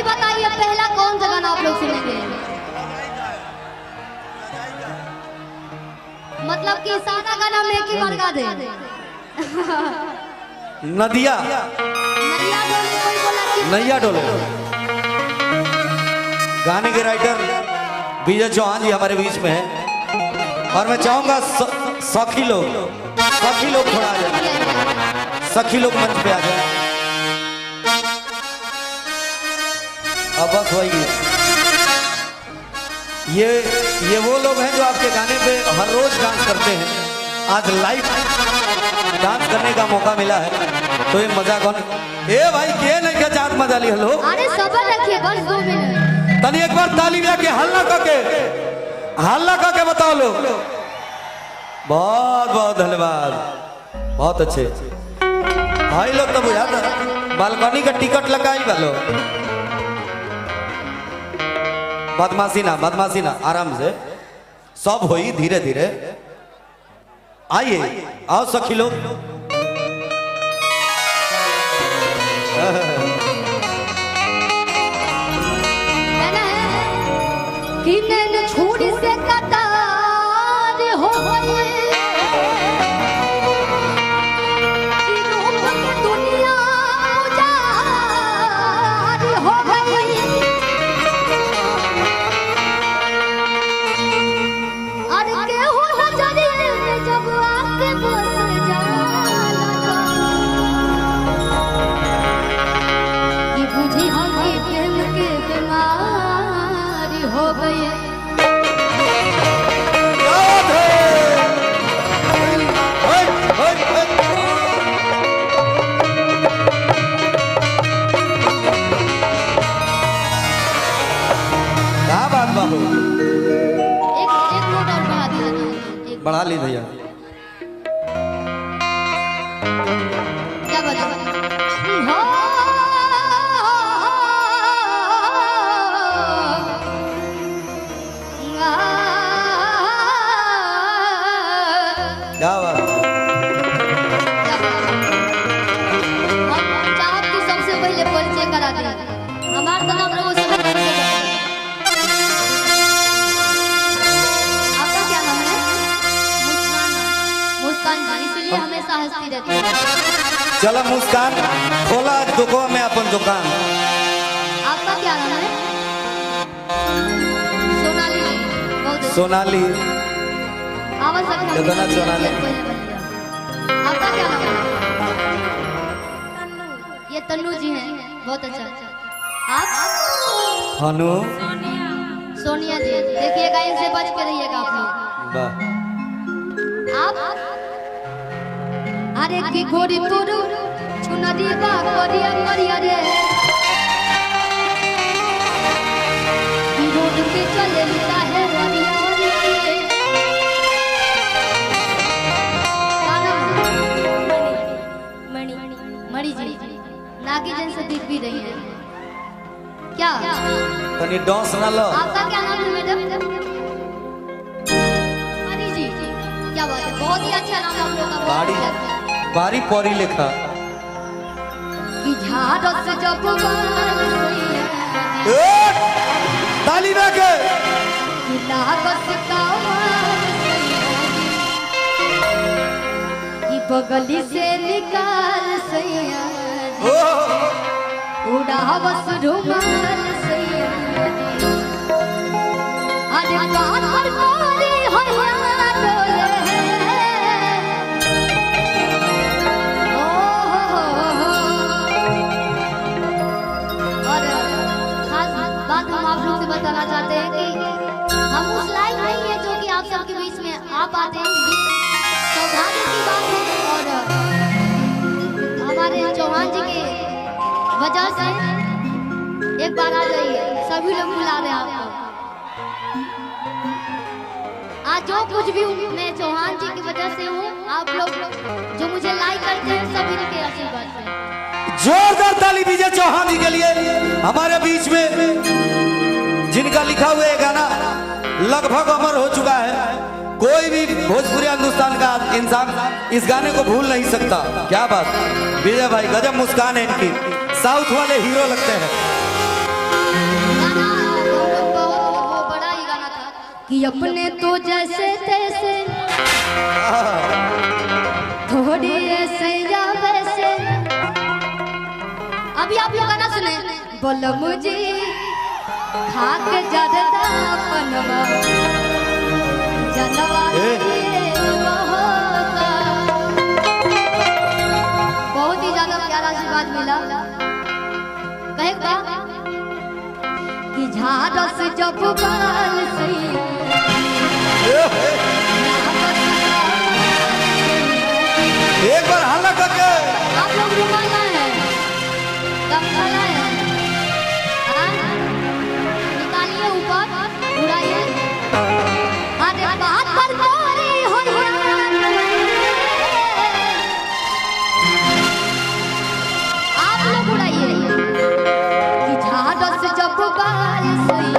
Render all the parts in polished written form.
ही बताइए पहला कौन सा गाना आप लोग सुनेंगे? मतलब कि सादा गाना में की बार गा दे। नदिया नैया डोले कोई बोला कि नैया डोले। गाने के राइटर विजय चौहान जी हमारे बीच में है और मैं चाहूंगा सखी लोग थोड़ा आ जाए, सखी लोग मंच पे आ जाए। अब बस वही ये वो लोग हैं जो आपके गाने पे हर रोज डांस करते हैं। आज लाइव डांस करने का मौका मिला है तो ये मजा कौन ए भाई के नहीं क्या जात मजा ली। हेलो अरे सबर रखिए बस 2 मिनट। तनी एक बार ताली बजा के हल्ला करके बताओ लोग। बहुत बहुत धन्यवाद, बहुत अच्छे भाई लोग। तो बुझा था बालकनी का टिकट लगाई वालो। बदमाशी ना आराम से सब होई धीरे धीरे। आइए आओ सखी लोग। कि मैंने छोड़ी से कतार हो गई कि रूप की दुनिया उजाड़ हो गई। अरे के हो नजरिए में जब आके बस जाला कि बुझी हम के प्रेम के बीमारी हो गई। क्या बात बाबू एक नोट और बढ़ा दिया एक बढ़ा ली भैया। क्या बता क्या बात हम चाहत की सबसे पहले परिचय करा दी। हमार तो नाम रघु सर। आपका क्या नाम है? मुस्कान जी, इसलिए हमेशा हंसती रहती है। चलो मुस्कान खोला दुकान में अपन दुकान। आपका क्या नाम है? सोनाली जी। बहुत अच्छी। सोनाली आवाज रखना। जगन्नाथ सोनाली। आपका क्या नाम है? ये तन्नू जी हैं। बहुत अच्छा। आप? हनु सोनिया जी। देखिएगा इनसे बच के रहिएगा आप लोग। वाह। आप? अरे की गोरी तोरू छुना दीवा करिया करिया रे की रोड पे चले लिखा है वरिया वरिया रे। मणि जी नागी जन से दिख भी रही है क्या? तनी डांस ना लो। आपका क्या नाम है मैडम? मणि जी। क्या बात है, बहुत ही अच्छा नाम आप लोग का। बारी पौरी लिखा कि झाड़ से जब ताली ना के कि लागत कि बगली से निकाल सैया उड़ावस रुमाल सैया। अरे कान पर कोरी हरिया डोले बताना चाहते हैं कि हम उस लायक नहीं है जो कि आप सबके बीच में आ पाते हैं। सौभाग्य की बात है और हमारे चौहान जी के वजह से एक बार आ जाइए। सभी लोग बुला रहे हैं आपको। आज जो कुछ भी मैं चौहान जी की वजह से हूँ, आप लोग जो मुझे लाइक करते हैं सभी के आशीर्वाद से। जोरदार ताली विजय चौहान जी के लिए। हमारे बीच में जिनका लिखा हुआ ये गाना लगभग अमर हो चुका है। कोई भी भोजपुरी हिंदुस्तान का इंसान इस गाने को भूल नहीं सकता। क्या बात विजय भाई, गजब मुस्कान है इनकी। साउथ वाले हीरो लगते हैं। कि अपने तो जैसे तैसे थोड़ी ऐसे या वैसे। अभी आप लोग गाना सुने, बोलो मुझे खाक जरदा पनवा जनवा बहुत ही ज्यादा प्यारा आशीर्वाद मिला। कहे कि झारस जब बाल सही एक बार हल्ला करके आप लोग रुमाना है गमछा है, निकालिए ऊपर उड़ाइए। अरे बात पर गोरी हो आप लोग उड़ाइए कि झारस जब बाल सही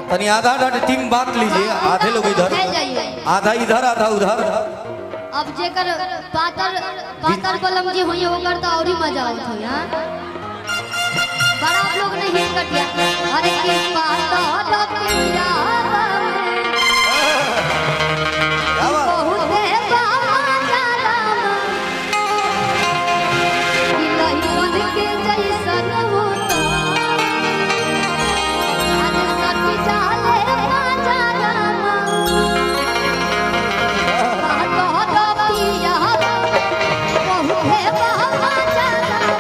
तनी आधा आधा टीम बांट लीजिए, आधे लोग इधर आधा इधर आधा उधर। अब जेकर पातर पातर कलम जी हुई होकर तो और ही मजा आवत हो यार। बड़ा आप लोग ने हिट कर दिया। अरे की पातर पिया बहुत है बाबा जालम दिलही मन के जैसन होता। अरे सच चाले जालम पातर पिया बहुत है बाबा जालम।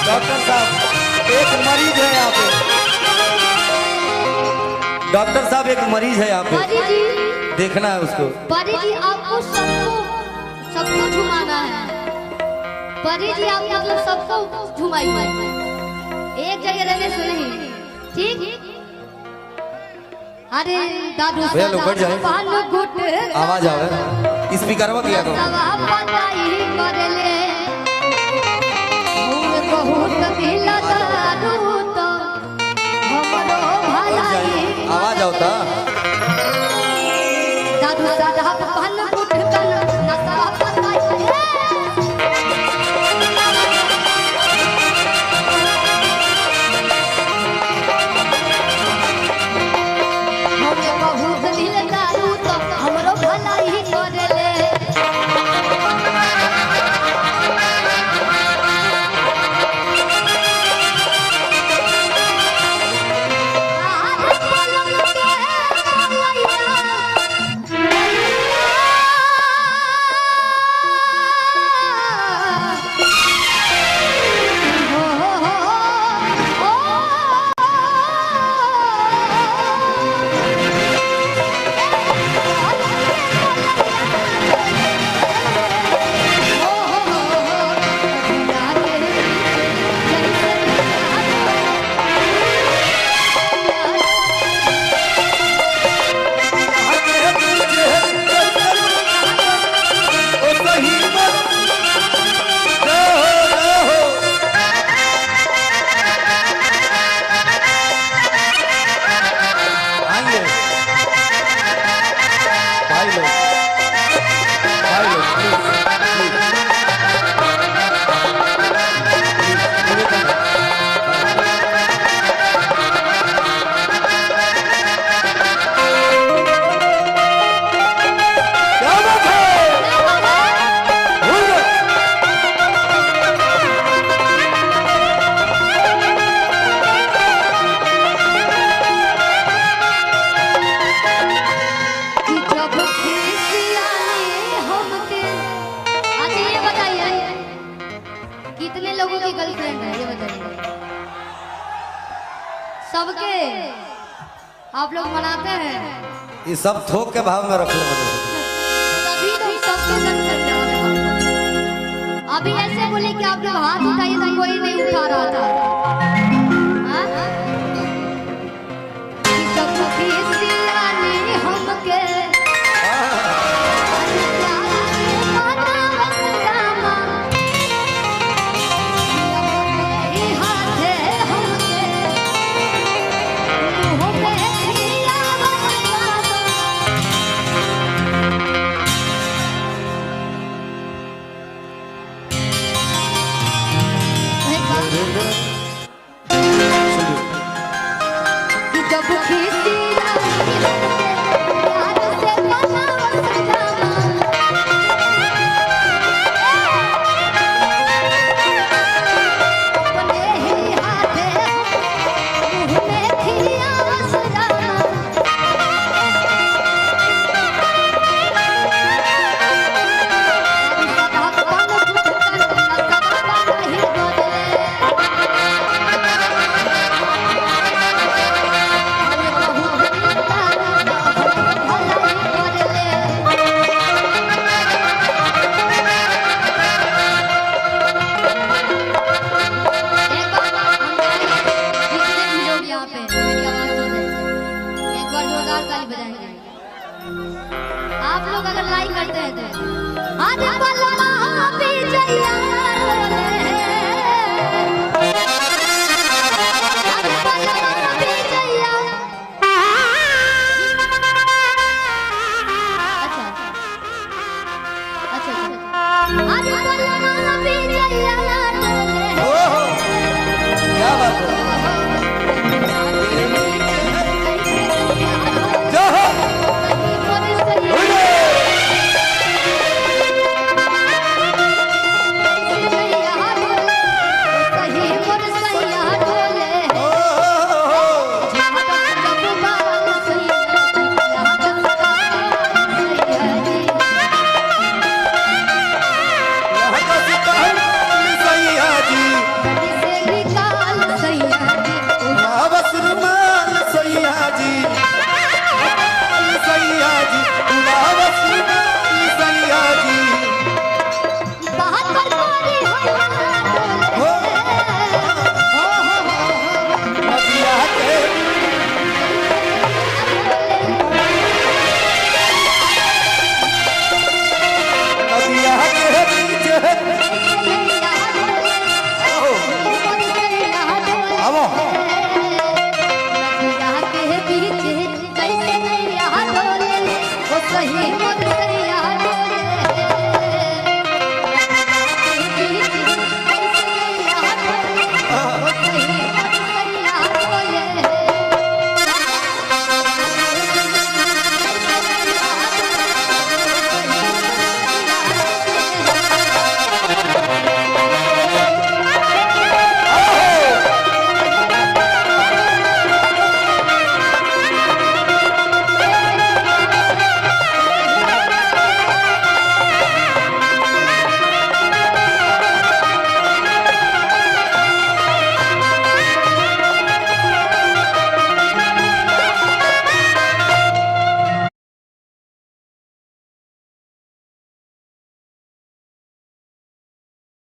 डॉक्टर साहब एक मरीज है यहाँ पे। डॉक्टर साहब एक मरीज है यहाँ पे, परी जी देखना है उसको। परी जी आपको सबको झुमाना है। परी जी आप मतलब सबको झुमाइए, एक जगह रहने से नहीं, ठीक? अरे दादू भैया लोग बैठ जाए, पान गुट आवाज आवे स्पीकर में किया करो। सब बताई करले बहुत दिला दारू तो हमरो भलाई आवाज आवता दादू सादा पान गुट कन नसा बताई हमें बहुत दिल दारू तो हमरो भलाई करले। कितने लोगों की गर्लफ्रेंड है ये बताइए? सबके आप लोग मनाते हैं? ये सब थोक के भाव में रख ले तभी तो सबके गर्लफ्रेंड है। अभी ऐसे बोले कि आप लोग हाथ उठाइए तो कोई नहीं उठा रहा था। हाँ? कि जब भी सिलानी हमके बदल